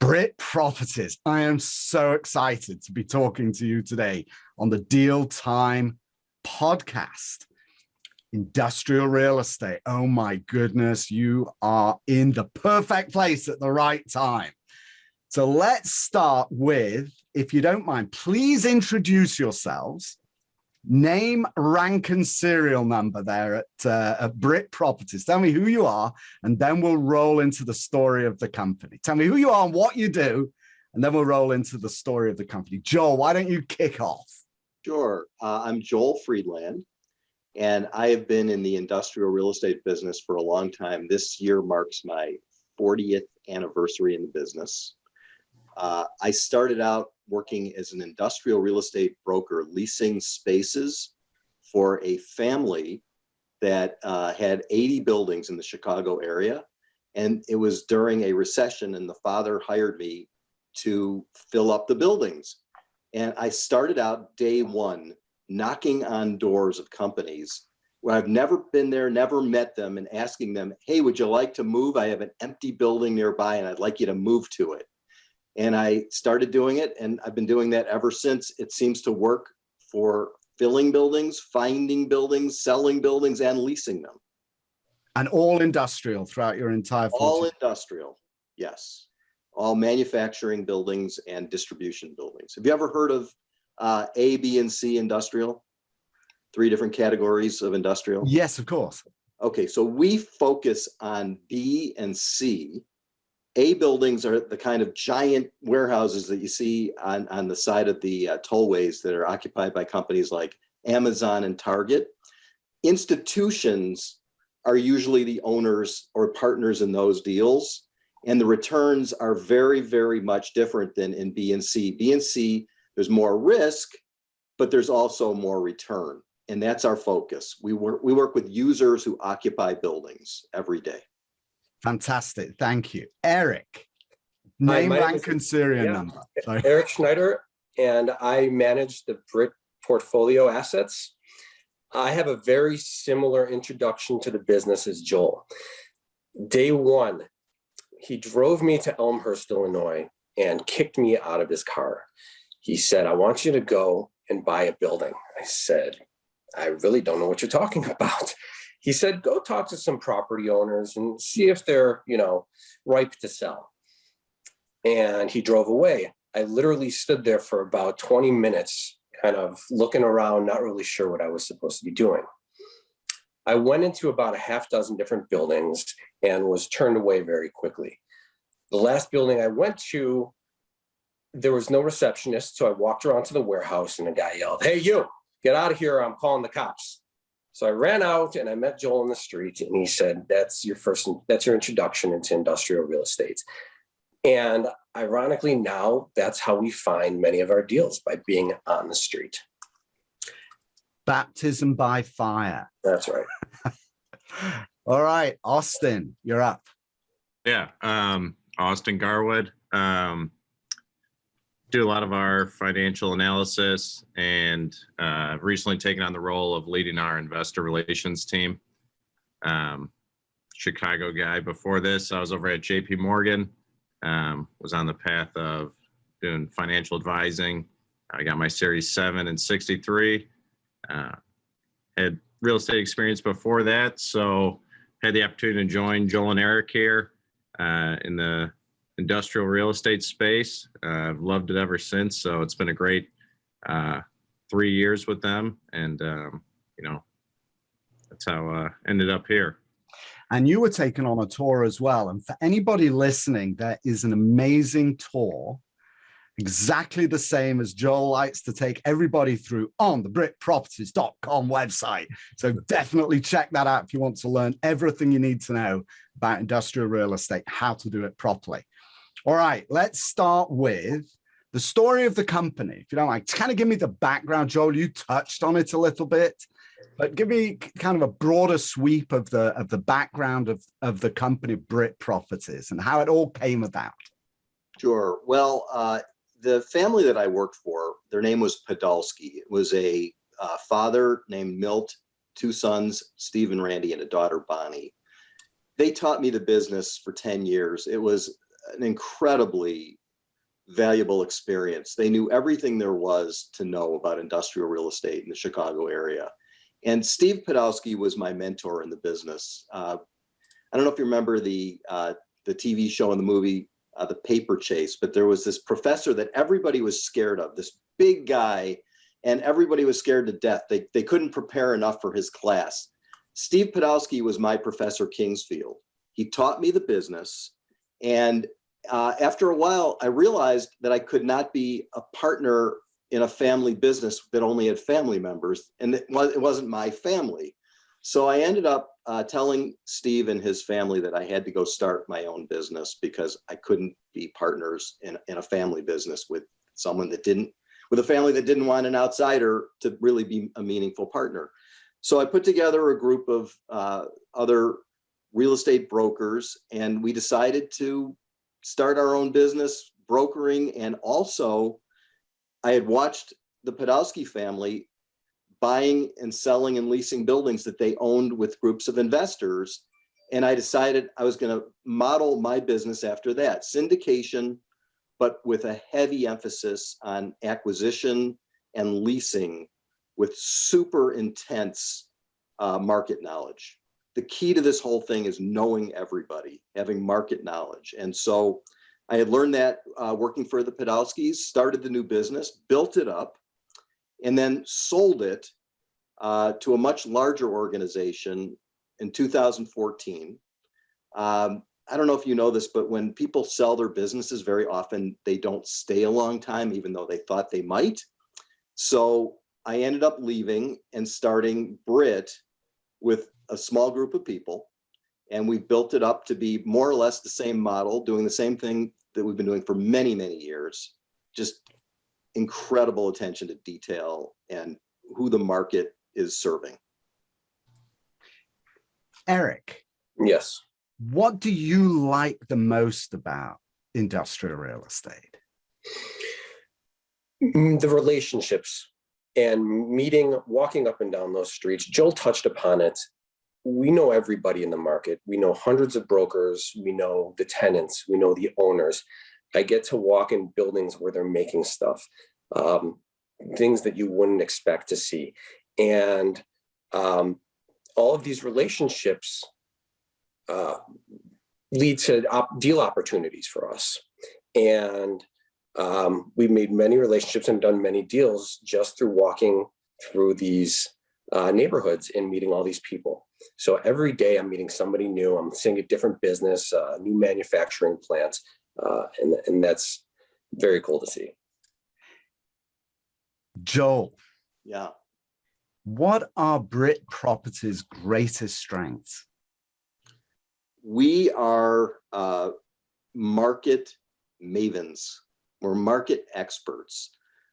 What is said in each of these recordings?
Brit Properties. I am so excited to be talking to you today on the Deal Time podcast. Industrial real estate. Oh my goodness, you are in the perfect place at the right time. So let's start with, if you don't mind, please introduce yourselves. Name, rank, and serial number there at Brit Properties. Tell me who you are, and then we'll roll into the story of the company. Tell me who you are and what you do, and then we'll roll into the story of the company. Joel, why don't you kick off? Sure. I'm Joel Friedland, and I have been in the industrial real estate business for a long time. This year marks my 40th anniversary in the business. I started out working as an industrial real estate broker, leasing spaces for a family that had 80 buildings in the Chicago area. And it was during a recession, and the father hired me to fill up the buildings. And I started out day one knocking on doors of companies where I've never been there, never met them, and asking them, hey, would you like to move? I have an empty building nearby and I'd like you to move to it. And I started doing it, and I've been doing that ever since. It seems to work for filling buildings, finding buildings, selling buildings, and leasing them. And all industrial throughout your entire 40. All industrial, yes. All manufacturing buildings and distribution buildings. Have you ever heard of A, B, and C industrial? 3 different categories of industrial? Yes, of course. Okay, so we focus on B and C. A buildings are the kind of giant warehouses that you see on the side of the tollways that are occupied by companies like Amazon and Target. Institutions are usually the owners or partners in those deals, and the returns are very, very much different than in B and C. B and C, there's more risk, but there's also more return, and that's our focus. We work with users who occupy buildings every day. Fantastic. Thank you. Eric, name, rank, and serial number. Sorry. Eric Schneider, and I manage the Brit portfolio assets. I have a very similar introduction to the business as Joel. Day one, he drove me to Elmhurst, Illinois, and kicked me out of his car. He said, I want you to go and buy a building. I said, I really don't know what you're talking about. He said, go talk to some property owners and see if they're, ripe to sell. And he drove away. I literally stood there for about 20 minutes, kind of looking around, not really sure what I was supposed to be doing. I went into about a half dozen different buildings and was turned away very quickly. The last building I went to, there was no receptionist. So I walked around to the warehouse and a guy yelled, hey, you, get out of here. I'm calling the cops. So I ran out and I met Joel in the street, and he said, that's your introduction into industrial real estate. And ironically, now that's how we find many of our deals, by being on the street. Baptism by fire. That's right. All right, Austin, you're up. Yeah, Austin Garwood. Do a lot of our financial analysis, and recently taken on the role of leading our investor relations team. Chicago guy. Before this, I was over at JP Morgan, was on the path of doing financial advising. I got my Series 7 and 63. Had real estate experience before that, so had the opportunity to join Joel and Eric here in the industrial real estate space. I've loved it ever since. So it's been a great 3 years with them. And, that's how I ended up here. And you were taken on a tour as well. And for anybody listening, there is an amazing tour, exactly the same as Joel likes to take everybody through on the BritProperties.com website. So definitely check that out if you want to learn everything you need to know about industrial real estate, how to do it properly. All right, let's start with the story of the company. If you don't mind, kind of give me the background. Joel, you touched on it a little bit, but give me kind of a broader sweep of the background of the company Brit Properties and how it all came about. Sure. Well, the family that I worked for, their name was Podolsky. It was a father named Milt, 2 sons, Steve and Randy, and a daughter, Bonnie. They taught me the business for 10 years. It was an incredibly valuable experience. They knew everything there was to know about industrial real estate in the Chicago area. And Steve Podolsky was my mentor in the business. I don't know if you remember the TV show and the movie, The Paper Chase, but there was this professor that everybody was scared of, this big guy, and everybody was scared to death. They couldn't prepare enough for his class. Steve Podolsky was my Professor Kingsfield. He taught me the business. And after a while, I realized that I could not be a partner in a family business that only had family members, and it wasn't my family. So I ended up telling Steve and his family that I had to go start my own business because I couldn't be partners in a family business with someone with a family that didn't want an outsider to really be a meaningful partner. So I put together a group of other real estate brokers, and we decided to start our own business brokering. And also I had watched the Podolsky family buying and selling and leasing buildings that they owned with groups of investors. And I decided I was going to model my business after that. Syndication, but with a heavy emphasis on acquisition and leasing with super intense market knowledge. The key to this whole thing is knowing everybody, having market knowledge. And so I had learned that working for the Podolskys, started the new business, built it up, and then sold it to a much larger organization in 2014. I don't know if you know this, but when people sell their businesses, very often they don't stay a long time, even though they thought they might. So I ended up leaving and starting Brit with a small group of people. And we built it up to be more or less the same model, doing the same thing that we've been doing for many, many years. Just incredible attention to detail and who the market is serving. Eric. Yes. What do you like the most about industrial real estate? The relationships and walking up and down those streets. Joel touched upon it. We know everybody in the market. We know hundreds of brokers. We know the tenants. We know the owners. I get to walk in buildings where they're making stuff, things that you wouldn't expect to see. And all of these relationships lead to deal opportunities for us. And we've made many relationships and done many deals just through walking through these neighborhoods and meeting all these people. So every day I'm meeting somebody new. I'm seeing a different business, new manufacturing plants, and that's very cool to see. Joel. Yeah. What are Brit Properties' greatest strengths? We are market mavens. We're market experts.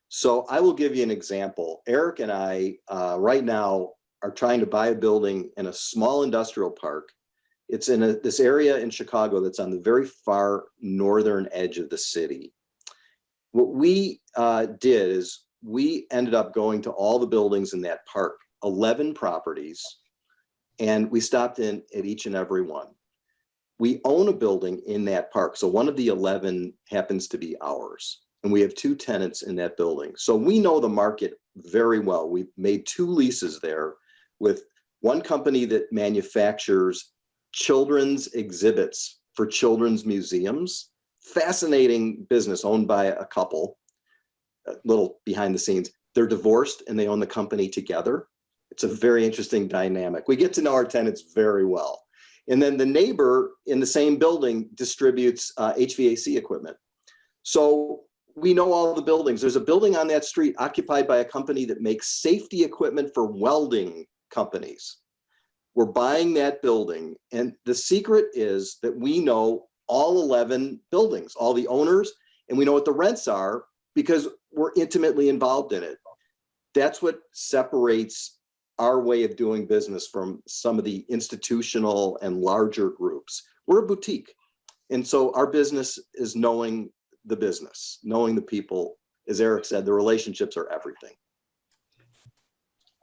So I will give you an example. Eric and I right now are trying to buy a building in a small industrial park. It's in this area in Chicago that's on the very far northern edge of the city. What we did is we ended up going to all the buildings in that park, 11 properties, and we stopped in at each and every one. We own a building in that park. So one of the 11 happens to be ours. And we have 2 tenants in that building. So we know the market very well. We've made 2 leases there with one company that manufactures children's exhibits for children's museums. Fascinating business owned by a couple, a little behind the scenes. They're divorced and they own the company together. It's a very interesting dynamic. We get to know our tenants very well. And then the neighbor in the same building distributes HVAC equipment. So we know all the buildings. There's a building on that street occupied by a company that makes safety equipment for welding companies. We're buying that building. And the secret is that we know all 11 buildings, all the owners, and we know what the rents are because we're intimately involved in it. That's what separates our way of doing business from some of the institutional and larger groups. We're a boutique. And so our business is knowing the business, knowing the people. As Eric said, the relationships are everything.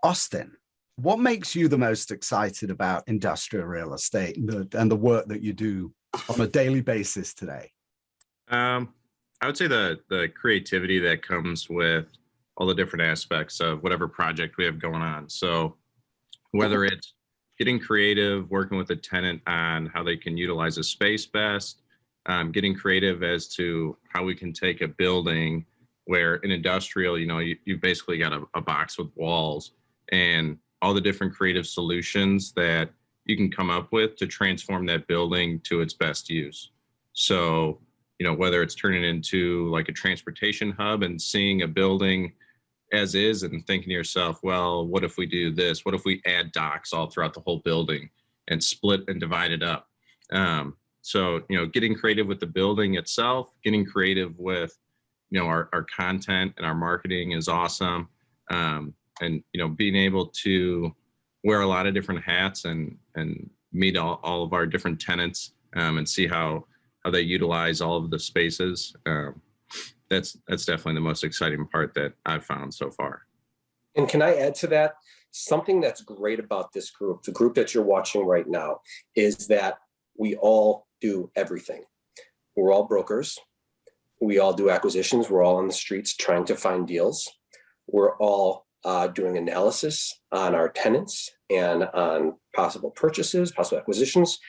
Austin, what makes you the most excited about industrial real estate and the work that you do on a daily basis today? I would say the creativity that comes with all the different aspects of whatever project we have going on. So whether it's getting creative, working with a tenant on how they can utilize a space best, getting creative as to how we can take a building where in industrial, you've basically got a box with walls, and all the different creative solutions that you can come up with to transform that building to its best use. So, whether it's turning into like a transportation hub and seeing a building as is and thinking to yourself, well, what if we do this? What if we add docks all throughout the whole building and split and divide it up? So, getting creative with the building itself, getting creative with, our content and our marketing is awesome. And, being able to wear a lot of different hats and meet all of our different tenants and see how they utilize all of the spaces. That's definitely the most exciting part that I've found so far. And can I add to that? Something that's great about this group, the group that you're watching right now, is that we all do everything. We're all brokers. We all do acquisitions. We're all on the streets trying to find deals. We're all doing analysis on our tenants and on possible purchases, possible acquisitions.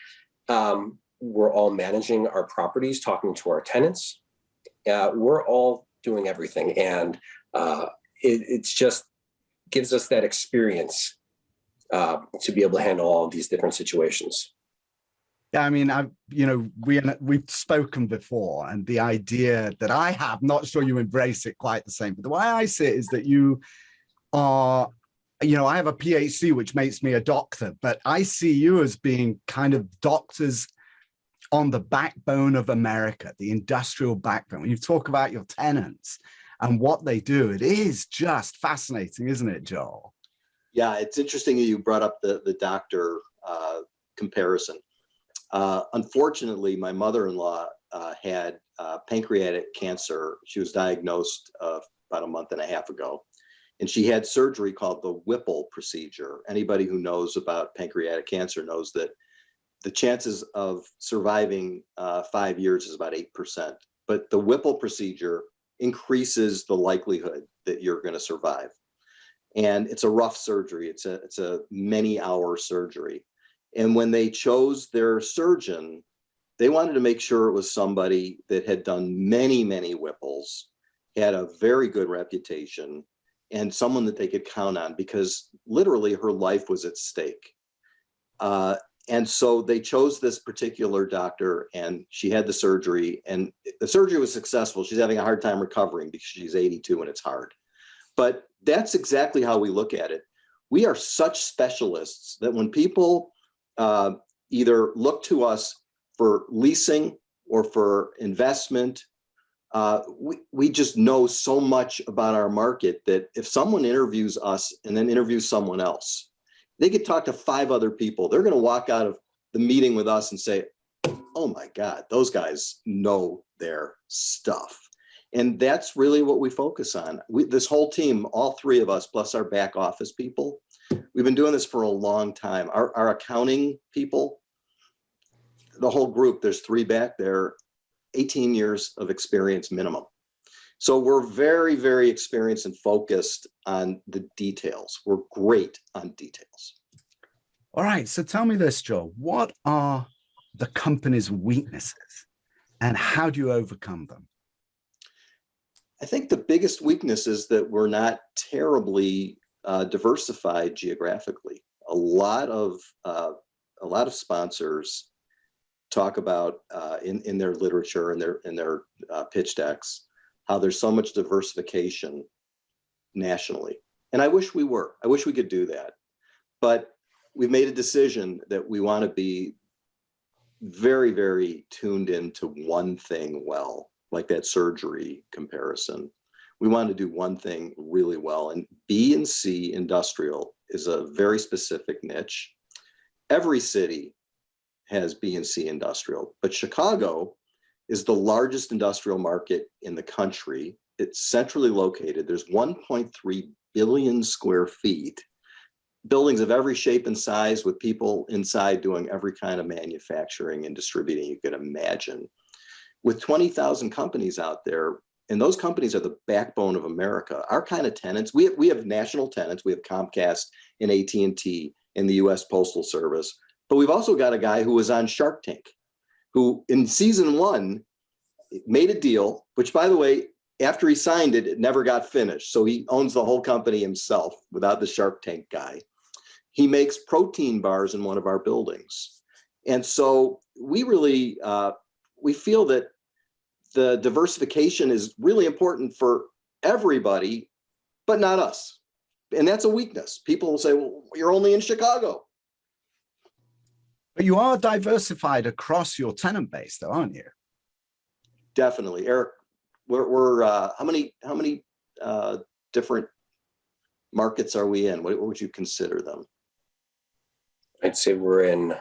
We're all managing our properties, talking to our tenants. We're all doing everything. And it's just gives us that experience to be able to handle all of these different situations. Yeah, I mean, we've spoken before, and the idea that I have, not sure you embrace it quite the same, but the way I see it is that you are, I have a PhD, which makes me a doctor, but I see you as being kind of doctors on the backbone of America, the industrial backbone. When you talk about your tenants and what they do, it is just fascinating, isn't it, Joel? Yeah, it's interesting that you brought up the doctor comparison. Unfortunately, my mother-in-law had pancreatic cancer. She was diagnosed about a month and a half ago, and she had surgery called the Whipple procedure. Anybody who knows about pancreatic cancer knows that the chances of surviving 5 years is about 8%. But the Whipple procedure increases the likelihood that you're going to survive. And it's a rough surgery. It's a many-hour surgery. And when they chose their surgeon, they wanted to make sure it was somebody that had done many, many Whipples, had a very good reputation, and someone that they could count on, because literally her life was at stake. And so they chose this particular doctor, and she had the surgery, and the surgery was successful. She's having a hard time recovering because she's 82 and it's hard. But that's exactly how we look at it. We are such specialists that when people either look to us for leasing or for investment, we just know so much about our market that if someone interviews us and then interviews someone else, they could talk to 5 other people. They're going to walk out of the meeting with us and say, oh my God, those guys know their stuff. And that's really what we focus on. This whole team, all 3 of us, plus our back office people, we've been doing this for a long time. Our accounting people, the whole group, there's 3 back there, 18 years of experience minimum. So we're very, very experienced and focused on the details. We're great on details. All right. So tell me this, Joel. What are the company's weaknesses and how do you overcome them? I think the biggest weakness is that we're not terribly diversified geographically. A lot of sponsors talk about in their literature and in their pitch decks how there's so much diversification nationally. And I wish we were. I wish we could do that. But we've made a decision that we want to be very, very tuned into one thing well, like that surgery comparison. We want to do one thing really well. And B and C industrial is a very specific niche. Every city has B and C industrial, but Chicago is the largest industrial market in the country. It's centrally located. There's 1.3 billion square feet, buildings of every shape and size with people inside doing every kind of manufacturing and distributing you could imagine. with 20,000 companies out there, and those companies are the backbone of America. Our kind of tenants, we have national tenants. We have Comcast and AT&T and the U.S. Postal Service, but we've also got a guy who was on Shark Tank, who in season 1 made a deal, which, by the way, after he signed it, it never got finished. So he owns the whole company himself without the Shark Tank guy. He makes protein bars in one of our buildings. And so we really, we feel that the diversification is really important for everybody, but not us. And that's a weakness. People will say, well, you're only in Chicago. But you are diversified across your tenant base, though, aren't you? Definitely. Eric, we're how many different markets are we in? What would you consider them? I'd say we're in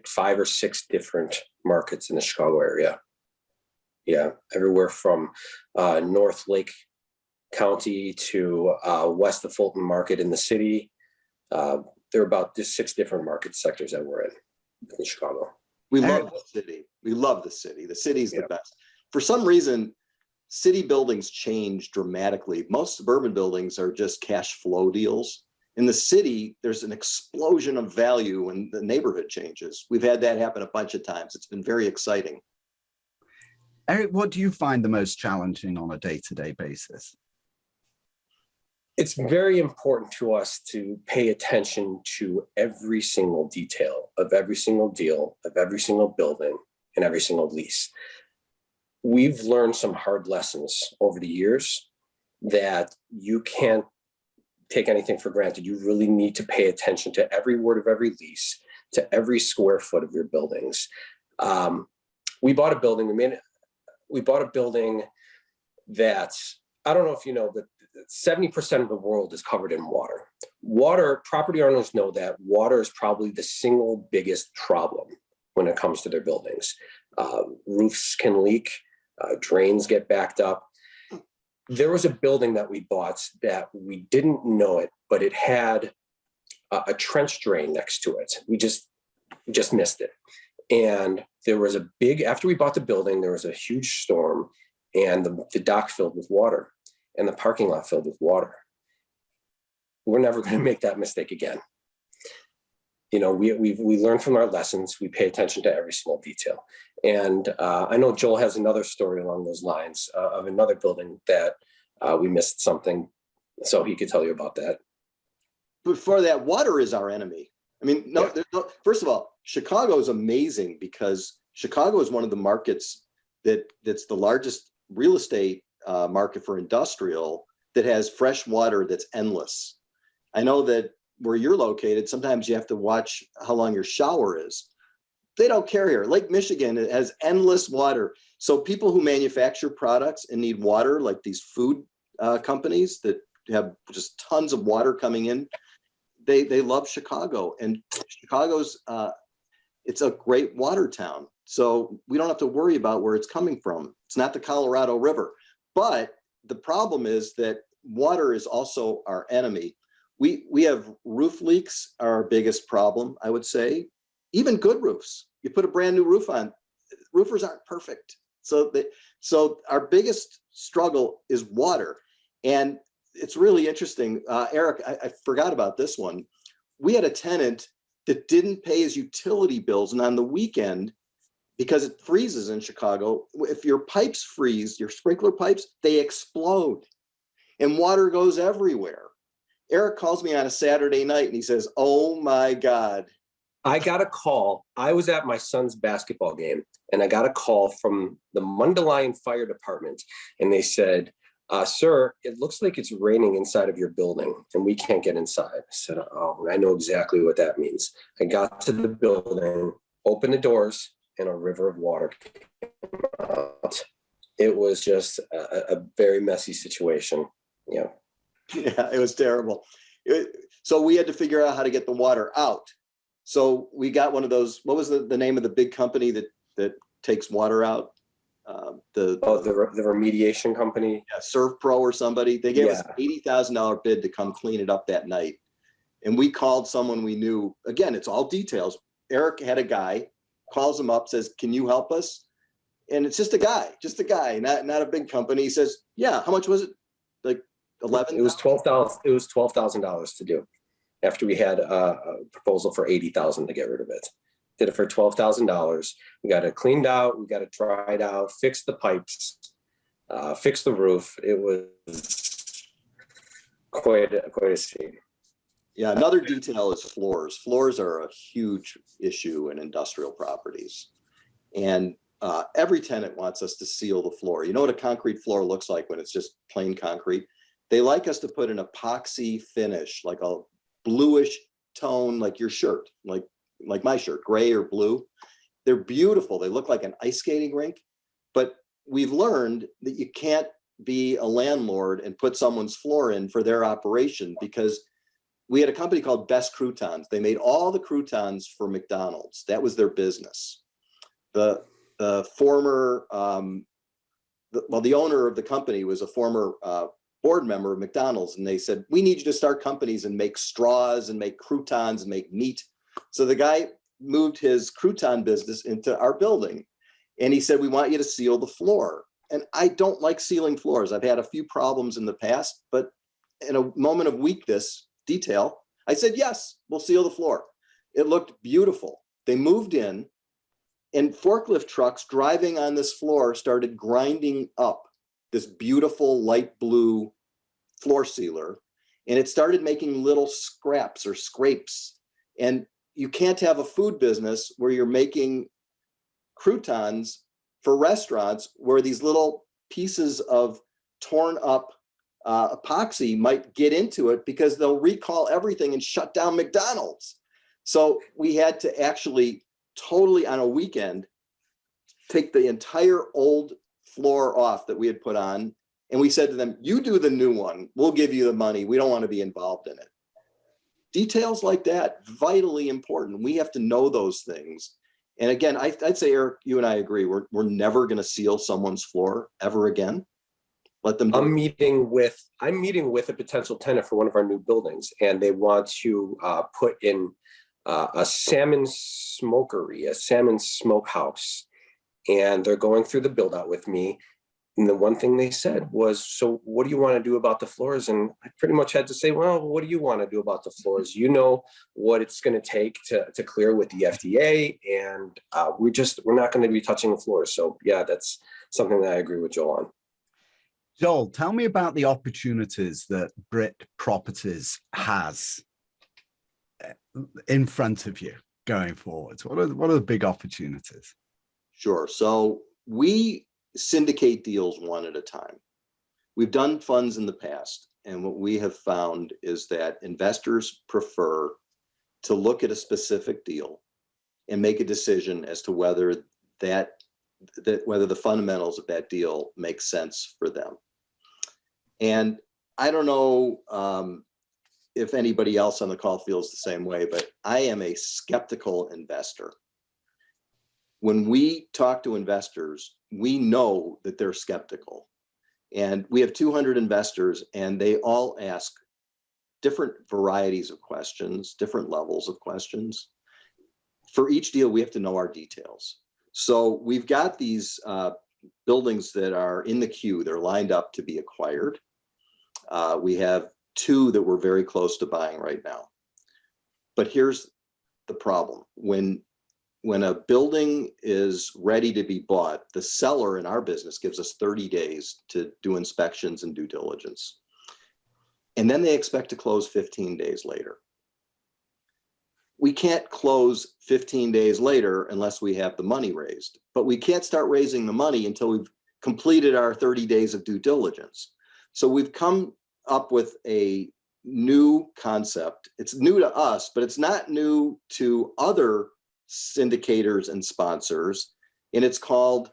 5 or 6 different markets in the Chicago area. Yeah, everywhere from North Lake County to west of Fulton Market in the city. There are about just 6 different market sectors that we're in Chicago. We love the city. We love the city. The city's the best. For some reason, city buildings change dramatically. Most suburban buildings are just cash flow deals. In the city, there's an explosion of value when the neighborhood changes. We've had that happen a bunch of times. It's been very exciting. Eric, what do you find the most challenging on a day-to-day basis? It's very important to us to pay attention to every single detail of every single deal, of every single building, and every single lease. We've learned some hard lessons over the years that you can't take anything for granted. You really need to pay attention to every word of every lease, to every square foot of your buildings. We bought a building. We bought a building that, I don't know if you know, but 70% of the world is covered in water. Water, property owners know that water is probably the single biggest problem when it comes to their buildings. Roofs can leak, drains get backed up. There was a building that we bought that we didn't know it, but it had a trench drain next to it. We just missed it. And there was after we bought the building, there was a huge storm, and the dock filled with water and the parking lot filled with water. We're never going to make that mistake again. You know, we learn from our lessons. We pay attention to every small detail. And I know Joel has another story along those lines of another building that we missed something, so he could tell you about that. Before that, water is our enemy. I mean, first of all, Chicago is amazing because Chicago is one of the markets that's the largest real estate market for industrial that has fresh water that's endless. I know that where you're located, sometimes you have to watch how long your shower is. They don't care here. Lake Michigan, it has endless water. So people who manufacture products and need water, like these food companies that have just tons of water coming in, they love Chicago. And Chicago's, it's a great water town. So we don't have to worry about where it's coming from. It's not the Colorado River. But the problem is that water is also our enemy. We have roof leaks are our biggest problem, I would say. Even good roofs. You put a brand new roof on, roofers aren't perfect. So our biggest struggle is water. And it's really interesting. Eric, I forgot about this one. We had a tenant that didn't pay his utility bills, and on the weekend, because it freezes in Chicago, if your pipes freeze, your sprinkler pipes, they explode and water goes everywhere. Eric calls me on a Saturday night and he says, "Oh my God." I got a call. I was at my son's basketball game and I got a call from the Mundelein Fire Department, and they said, "Sir, it looks like it's raining inside of your building and we can't get inside." I said, "Oh, I know exactly what that means." I got to the building, opened the doors, and a river of water came out. It was just a very messy situation. Yeah, it was terrible. So we had to figure out how to get the water out. So we got one of those, what was the name of the big company that takes water out? The remediation company. Yeah, ServPro or somebody. They gave us an $80,000 bid to come clean it up that night. And we called someone we knew. Again, it's all details. Eric had a guy, calls him up, says, "Can you help us?" And it's just a guy, not a big company. He says, yeah, how much was it? Like 11? It was $12,000 to do, after we had a proposal for $80,000 to get rid of it. Did it for $12,000. We got it cleaned out. We got it dried out, fixed the pipes, fixed the roof. It was quite a scene. Yeah, another detail is floors. Floors are a huge issue in industrial properties. And every tenant wants us to seal the floor. You know what a concrete floor looks like when it's just plain concrete? They like us to put an epoxy finish, like a bluish tone, like your shirt, like my shirt, gray or blue. They're beautiful. They look like an ice skating rink. But we've learned that you can't be a landlord and put someone's floor in for their operation, because we had a company called Best Croutons. They made all the croutons for McDonald's. That was their business. The former, the owner of the company was a former board member of McDonald's, and they said, we need you to start companies and make straws and make croutons and make meat. So the guy moved his crouton business into our building, and he said, we want you to seal the floor. And I don't like sealing floors. I've had a few problems in the past, but in a moment of weakness, detail, I said, yes, we'll seal the floor. It looked beautiful. They moved in, and forklift trucks driving on this floor started grinding up this beautiful light blue floor sealer, and it started making little scraps or scrapes. And you can't have a food business where you're making croutons for restaurants where these little pieces of torn up epoxy might get into it, because they'll recall everything and shut down McDonald's. So we had to actually totally on a weekend take the entire old floor off that we had put on, and we said to them, you do the new one, we'll give you the money, we don't want to be involved in it. Details like that, vitally important. We have to know those things. And again, I'd say, Eric, you and I agree, we're never going to seal someone's floor ever again. Let them do I'm meeting with a potential tenant for one of our new buildings, and they want to put in a salmon smokery, a salmon smokehouse, and they're going through the build out with me. And the one thing they said was, so what do you want to do about the floors? And I pretty much had to say, well, what do you want to do about the floors? You know what it's going to take to clear with the FDA, and we're not going to be touching the floors. So yeah, that's something that I agree with Joel on. Joel, tell me about the opportunities that Brit Properties has in front of you going forward. What are the big opportunities? Sure. So we syndicate deals one at a time. We've done funds in the past, and what we have found is that investors prefer to look at a specific deal and make a decision as to whether whether the fundamentals of that deal make sense for them. And I don't know if anybody else on the call feels the same way, but I am a skeptical investor. When we talk to investors, we know that they're skeptical. And we have 200 investors, and they all ask different varieties of questions, different levels of questions. For each deal, we have to know our details. So we've got these buildings that are in the queue. They're lined up to be acquired. We have 2 that we're very close to buying right now. But here's the problem. When a building is ready to be bought, the seller in our business gives us 30 days to do inspections and due diligence. And then they expect to close 15 days later. We can't close 15 days later unless we have the money raised, but we can't start raising the money until we've completed our 30 days of due diligence. So we've come up with a new concept. It's new to us, but it's not new to other syndicators and sponsors, and it's called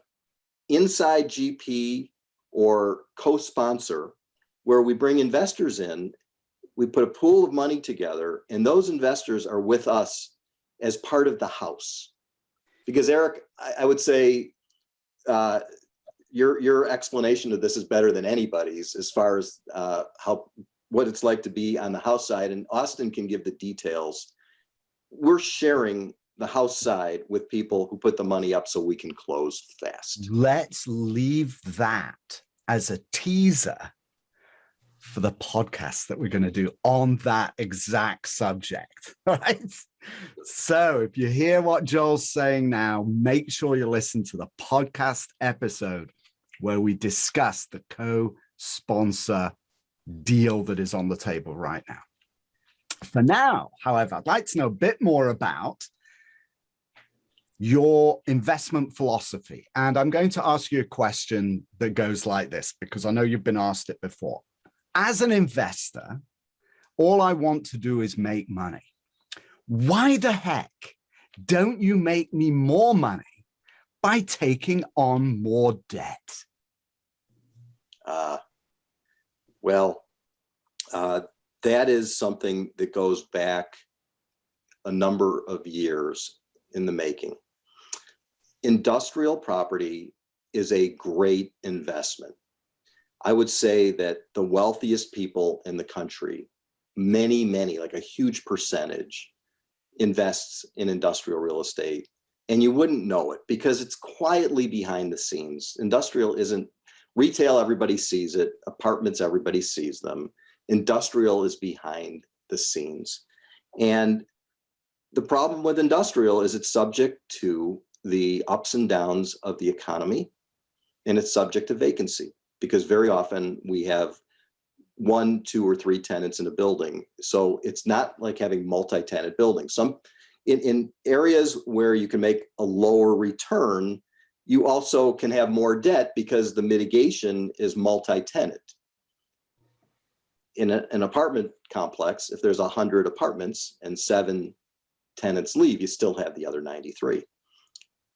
Inside GP or co-sponsor, where we bring investors in, we put a pool of money together, and those investors are with us as part of the house. Because Eric, I would say your explanation of this is better than anybody's as far as what it's like to be on the house side, and Austin can give the details. We're sharing the house side with people who put the money up so we can close fast. Let's leave that as a teaser for the podcast that we're going to do on that exact subject, right? So if you hear what Joel's saying now, make sure you listen to the podcast episode where we discuss the co-sponsor deal that is on the table right now. For now, however, I'd like to know a bit more about your investment philosophy. And I'm going to ask you a question that goes like this, because I know you've been asked it before. As an investor, all I want to do is make money. Why the heck don't you make me more money by taking on more debt? That is something that goes back a number of years in the making. Industrial property is a great investment. I would say that the wealthiest people in the country, many, like a huge percentage, invests in industrial real estate. And you wouldn't know it because it's quietly behind the scenes. Industrial isn't retail, everybody sees it. Apartments, everybody sees them. Industrial is behind the scenes. And the problem with industrial is it's subject to the ups and downs of the economy, and it's subject to vacancy, because very often we have 1, 2, or 3 tenants in a building. So it's not like having multi-tenant buildings. Some in areas where you can make a lower return, you also can have more debt because the mitigation is multi-tenant. In an apartment complex, if there's 100 apartments and 7 tenants leave, you still have the other 93.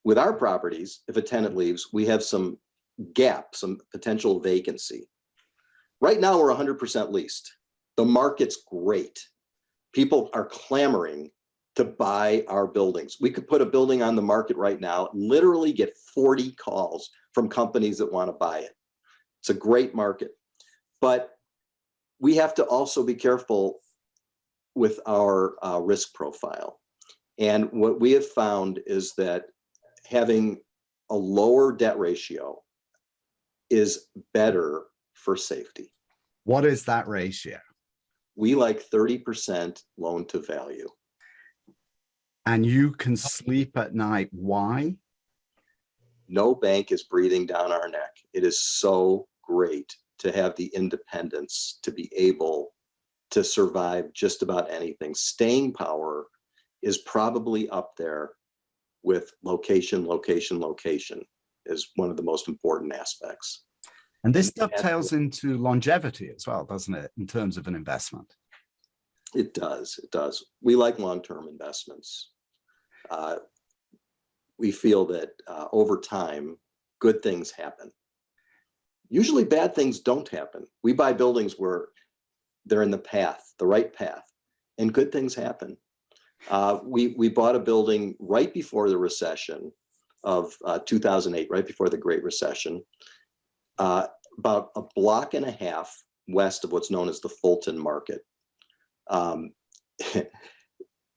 With our properties, if a tenant leaves, we have some gap, some potential vacancy. Right now, we're 100% leased. The market's great. People are clamoring to buy our buildings. We could put a building on the market right now, literally get 40 calls from companies that want to buy it. It's a great market. But we have to also be careful with our risk profile. And what we have found is that having a lower debt ratio is better for safety. What is that ratio? We like 30% loan to value. And you can sleep at night. Why? No bank is breathing down our neck. It is so great to have the independence to be able to survive just about anything. Staying power is probably up there with location is one of the most important aspects. And this dovetails into longevity as well, doesn't it, in terms of an investment? It does. We like long-term investments. We feel that over time, good things happen. Usually bad things don't happen. We buy buildings where they're in the right path, and good things happen. We bought a building right before the recession of 2008, right before the Great Recession, about a block and a half west of what's known as the Fulton Market.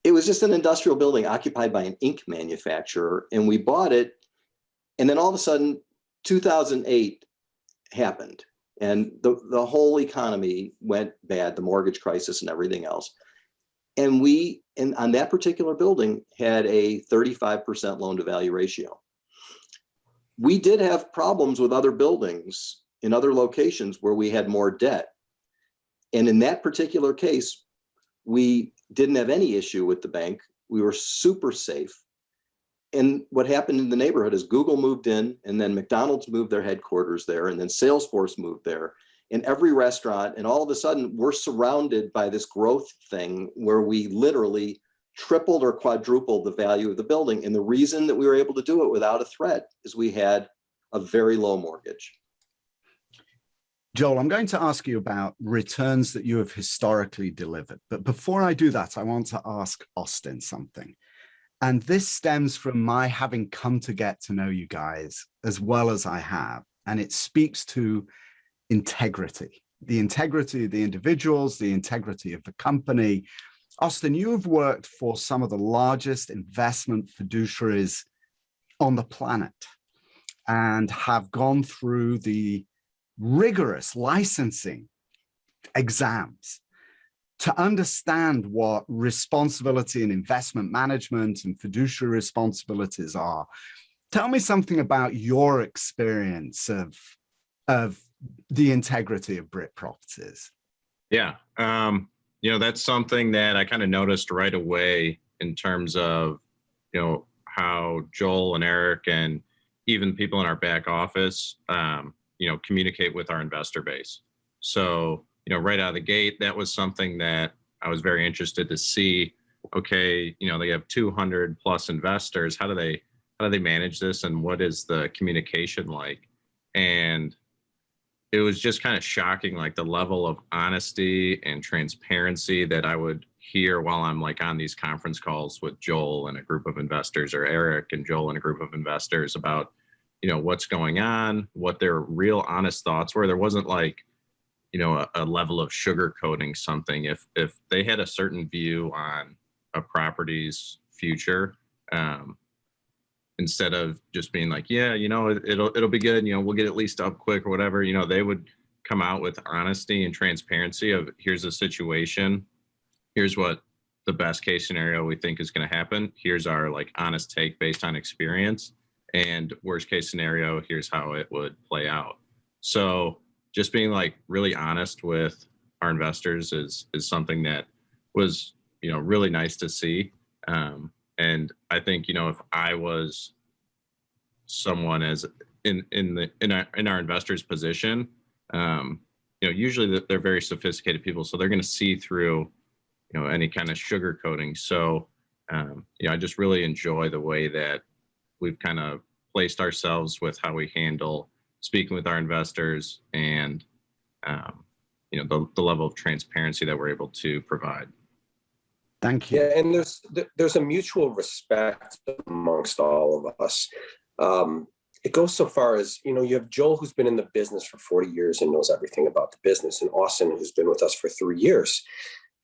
It was just an industrial building occupied by an ink manufacturer, and we bought it. And then all of a sudden, 2008 happened, and the whole economy went bad, the mortgage crisis and everything else. And we, on that particular building, had a 35% loan to value ratio. We did have problems with other buildings in other locations where we had more debt. And in that particular case, we didn't have any issue with the bank. We were super safe. And what happened in the neighborhood is Google moved in, and then McDonald's moved their headquarters there, and then Salesforce moved there, and every restaurant, and all of a sudden we're surrounded by this growth thing where we literally tripled or quadrupled the value of the building. And the reason that we were able to do it without a threat is we had a very low mortgage. Joel, I'm going to ask you about returns that you have historically delivered. But before I do that, I want to ask Austin something. And this stems from my having come to get to know you guys as well as I have. And it speaks to integrity of the individuals, the integrity of the company. Austin, you have worked for some of the largest investment fiduciaries on the planet and have gone through the rigorous licensing exams to understand what responsibility and investment management and fiduciary responsibilities are. Tell me something about your experience of the integrity of Brit Properties. Yeah. That's something that I kind of noticed right away in terms of, how Joel and Eric and even people in our back office, communicate with our investor base. So, right out of the gate, that was something that I was very interested to see. Okay, they have 200 plus investors. How do they manage this, and what is the communication like? And it was just kind of shocking, like the level of honesty and transparency that I would hear while I'm like on these conference calls with Joel and a group of investors, or Eric and Joel and a group of investors about, what's going on, what their real honest thoughts were. There wasn't like, a level of sugarcoating something. If they had a certain view on a property's future, instead of just being like, yeah, it'll be good, we'll get at least up quick or whatever, they would come out with honesty and transparency of, here's the situation, here's what the best case scenario we think is going to happen, here's our like honest take based on experience, and worst case scenario, here's how it would play out. So just being like really honest with our investors is something that was, really nice to see. And I think, if I was someone as in our investors' position, usually they're very sophisticated people, so they're going to see through, any kind of sugarcoating. So, I just really enjoy the way that we've kind of placed ourselves with how we handle speaking with our investors and, the level of transparency that we're able to provide. Thank you. Yeah, and there's a mutual respect amongst all of us. It goes so far as, you have Joel, who's been in the business for 40 years and knows everything about the business, and Austin, who's been with us for 3 years.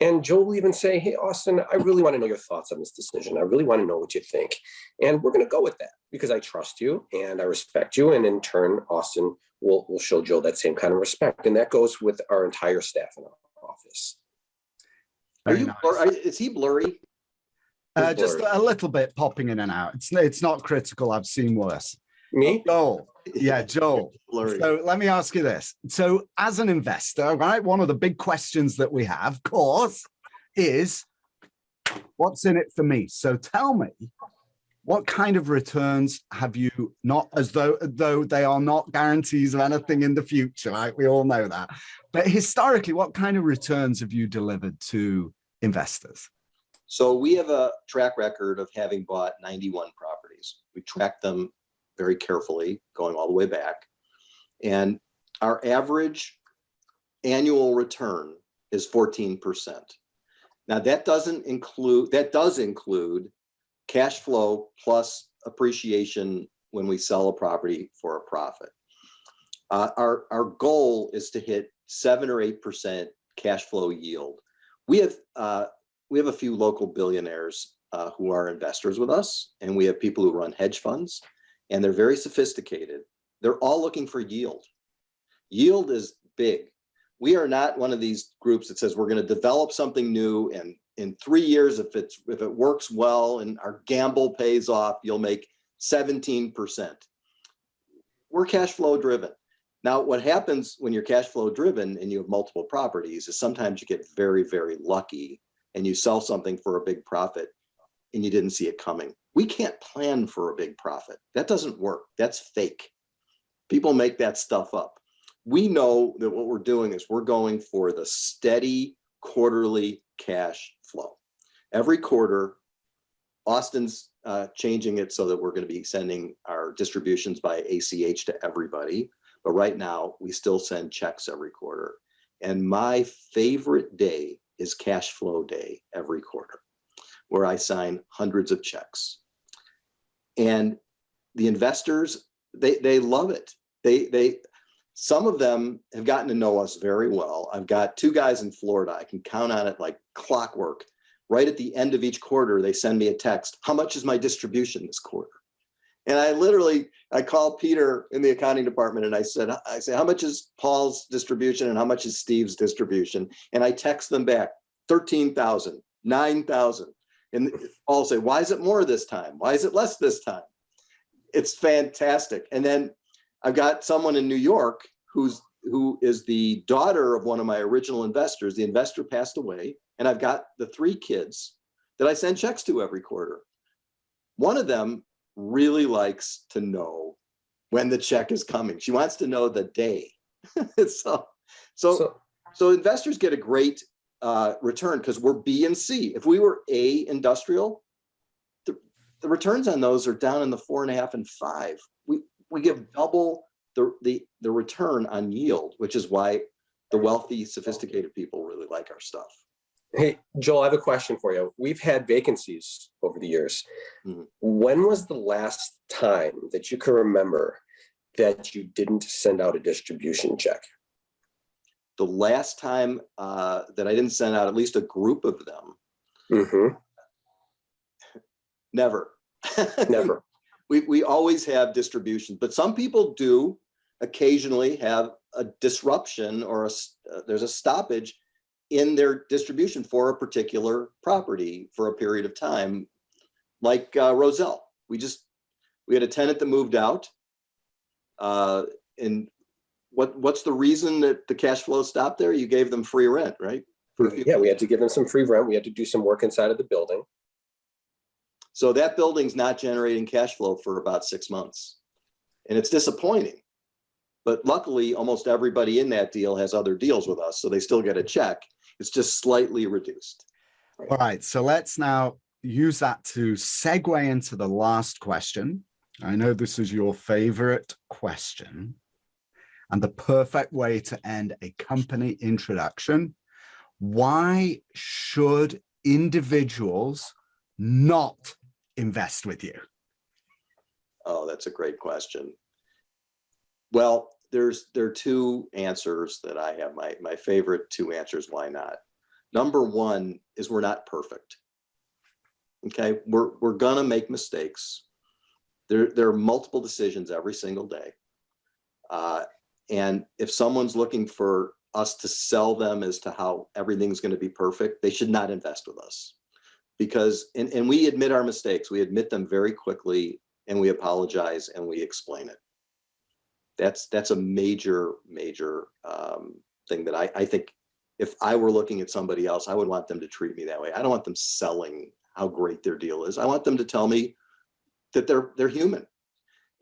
And Joel will even say, hey, Austin, I really want to know your thoughts on this decision. I really want to know what you think. And we're going to go with that because I trust you and I respect you. And in turn, Austin will show Joel that same kind of respect. And that goes with our entire staff in our office. Is he blurry? Just a little bit popping in and out. It's not critical. I've seen worse. Me? Joel. Yeah, Joel. So let me ask you this. So as an investor, right, one of the big questions that we have, of course, is what's in it for me? So tell me, what kind of returns have you, not as though they are not guarantees of anything in the future, right? We all know that. But historically, what kind of returns have you delivered to investors? So we have a track record of having bought 91 properties. We track them very carefully, going all the way back. And our average annual return is 14%. Now that does include cash flow plus appreciation when we sell a property for a profit. Our goal is to hit 7 or 8% cash flow yield. We have a few local billionaires who are investors with us, and we have people who run hedge funds, and they're very sophisticated. They're all looking for yield. Yield is big. We are not one of these groups that says we're going to develop something new, and in 3 years, if it works well and our gamble pays off, you'll make 17%. We're cash flow driven. Now, what happens when you're cash flow driven and you have multiple properties is sometimes you get very, very lucky and you sell something for a big profit and you didn't see it coming. We can't plan for a big profit. That doesn't work. That's fake. People make that stuff up. We know that what we're doing is we're going for the steady quarterly cash flow. Every quarter, Austin's changing it so that we're going to be sending our distributions by ACH to everybody. But right now, we still send checks every quarter. And my favorite day is cash flow day every quarter, where I sign hundreds of checks. And the investors, they love it. Some of them have gotten to know us very well. I've got 2 guys in Florida. I can count on it like clockwork. right at the end of each quarter, they send me a text. How much is my distribution this quarter? And I called Peter in the accounting department and I say, how much is Paul's distribution and how much is Steve's distribution? And I text them back, 13,000, 9,000. And Paul say, why is it more this time? Why is it less this time? It's fantastic. And then I've got someone in New York who is the daughter of one of my original investors. The investor passed away, and I've got the 3 kids that I send checks to every quarter. One of them really likes to know when the check is coming. She wants to know the day. So investors get a great return because we're B and C. If we were A, industrial, the returns on those are down in the 4.5 and 5. We give double the return on yield, which is why the wealthy, sophisticated people really like our stuff. Hey, Joel, I have a question for you. We've had vacancies over the years. Mm-hmm. When was the last time that you can remember that you didn't send out a distribution check? The last time that I didn't send out at least a group of them. Mm-hmm. Never. Never. We always have distribution, but some people do occasionally have a disruption or there's a stoppage in their distribution for a particular property for a period of time, like Roselle. We had a tenant that moved out, and what's the reason that the cash flow stopped there? You gave them free rent, right? Yeah, we had to give them some free rent. We had to do some work inside of the building. So that building's not generating cash flow for about 6 months. And it's disappointing. But luckily, almost everybody in that deal has other deals with us, so they still get a check. It's just slightly reduced. All right, so let's now use that to segue into the last question. I know this is your favorite question and the perfect way to end a company introduction. Why should individuals not invest with you? Oh, that's a great question. Well, there are 2 answers that I have. My favorite 2 answers why not. Number 1 is we're not perfect. Okay, we're gonna make mistakes. There are multiple decisions every single day. And if someone's looking for us to sell them as to how everything's going to be perfect, they should not invest with us. Because, and we admit our mistakes, we admit them very quickly, and we apologize and we explain it. That's a major thing that I think if I were looking at somebody else, I would want them to treat me that way. I don't want them selling how great their deal is. I want them to tell me that they're human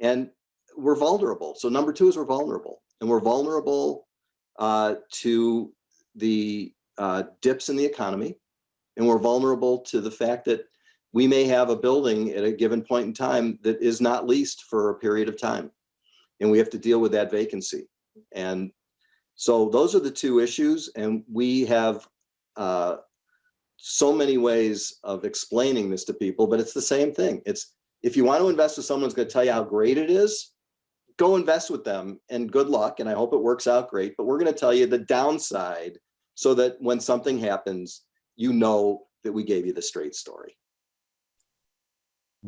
and we're vulnerable. So number 2 is we're vulnerable, and we're vulnerable to the dips in the economy. And we're vulnerable to the fact that we may have a building at a given point in time that is not leased for a period of time. And we have to deal with that vacancy. And so those are the 2 issues. And we have so many ways of explaining this to people, but it's the same thing. It's if you want to invest with someone who's going to tell you how great it is, go invest with them and good luck. And I hope it works out great. But we're going to tell you the downside so that when something happens, you know that we gave you the straight story.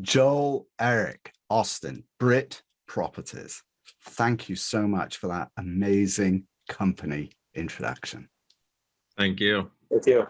Joel, Eric, Austin, Brit Properties, thank you so much for that amazing company introduction. Thank you. Thank you.